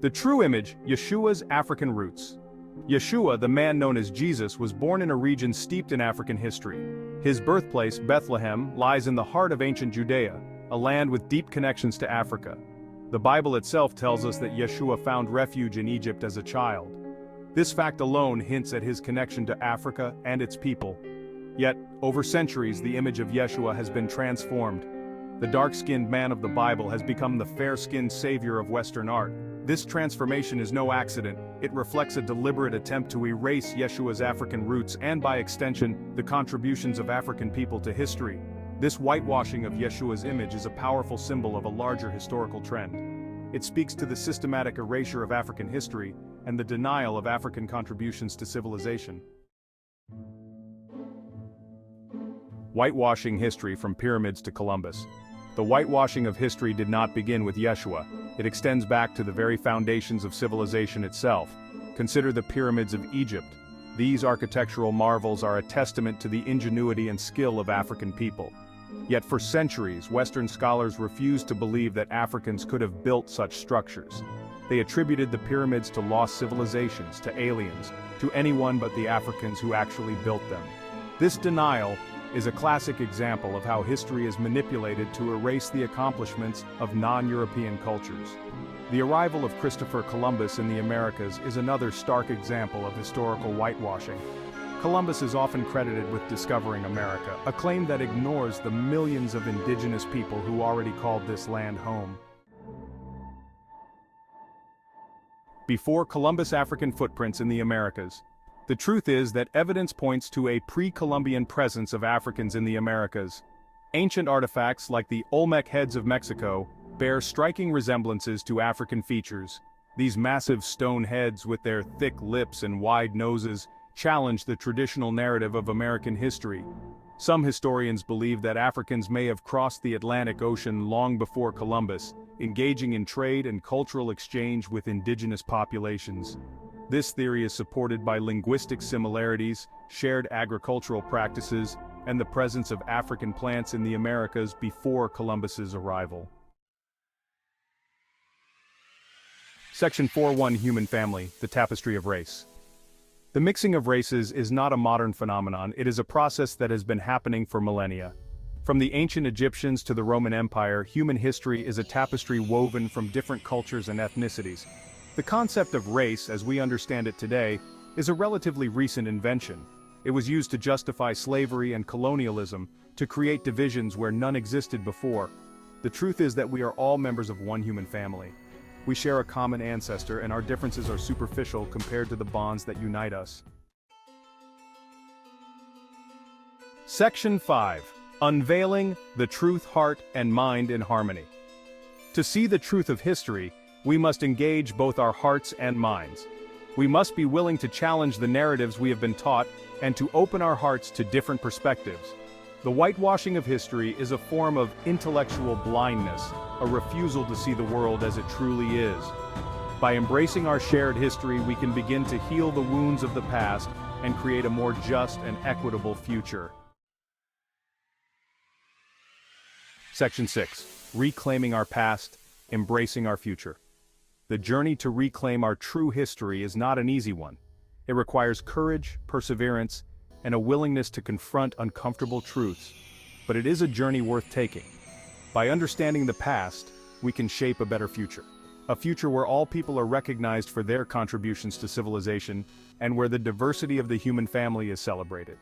The true image, Yeshua's African roots. Yeshua, the man known as Jesus, was born in a region steeped in African history. His birthplace, Bethlehem, lies in the heart of ancient Judea, a land with deep connections to Africa. The Bible itself tells us that Yeshua found refuge in Egypt as a child. This fact alone hints at his connection to Africa and its people. Yet, over centuries, the image of Yeshua has been transformed. The dark-skinned man of the Bible has become the fair-skinned savior of Western art. This transformation is no accident. It reflects a deliberate attempt to erase Yeshua's African roots and, by extension, the contributions of African people to history. This whitewashing of Yeshua's image is a powerful symbol of a larger historical trend. It speaks to the systematic erasure of African history and the denial of African contributions to civilization. Whitewashing history from pyramids to Columbus. The whitewashing of history did not begin with Yeshua. It extends back to the very foundations of civilization itself. Consider the pyramids of Egypt. These architectural marvels are a testament to the ingenuity and skill of African people. Yet for centuries, Western scholars refused to believe that Africans could have built such structures. They attributed the pyramids to lost civilizations, to aliens, to anyone but the Africans who actually built them. This denial is a classic example of how history is manipulated to erase the accomplishments of non-European cultures. The arrival of Christopher Columbus in the Americas is another stark example of historical whitewashing. Columbus is often credited with discovering America, a claim that ignores the millions of indigenous people who already called this land home. Before Columbus, African footprints in the Americas. The truth is that evidence points to a pre-Columbian presence of Africans in the Americas. Ancient artifacts like the Olmec heads of Mexico bear striking resemblances to African features. These massive stone heads with their thick lips and wide noses challenge the traditional narrative of American history. Some historians believe that Africans may have crossed the Atlantic Ocean long before Columbus, engaging in trade and cultural exchange with indigenous populations. This theory is supported by linguistic similarities, shared agricultural practices, and the presence of African plants in the Americas before Columbus's arrival. Section 4.1 Human Family, the Tapestry of Race. The mixing of races is not a modern phenomenon, it is a process that has been happening for millennia. From the ancient Egyptians to the Roman Empire, human history is a tapestry woven from different cultures and ethnicities. The concept of race, as we understand it today, is a relatively recent invention. It was used to justify slavery and colonialism, to create divisions where none existed before. The truth is that we are all members of one human family. We share a common ancestor, and our differences are superficial compared to the bonds that unite us. Section 5. Unveiling the truth, heart, and mind in harmony. To see the truth of history, we must engage both our hearts and minds. We must be willing to challenge the narratives we have been taught and to open our hearts to different perspectives. The whitewashing of history is a form of intellectual blindness, a refusal to see the world as it truly is. By embracing our shared history, we can begin to heal the wounds of the past and create a more just and equitable future. Section 6. Reclaiming our past, embracing our future. The journey to reclaim our true history is not an easy one. It requires courage, perseverance, and a willingness to confront uncomfortable truths. But it is a journey worth taking. By understanding the past, we can shape a better future. A future where all people are recognized for their contributions to civilization, and where the diversity of the human family is celebrated.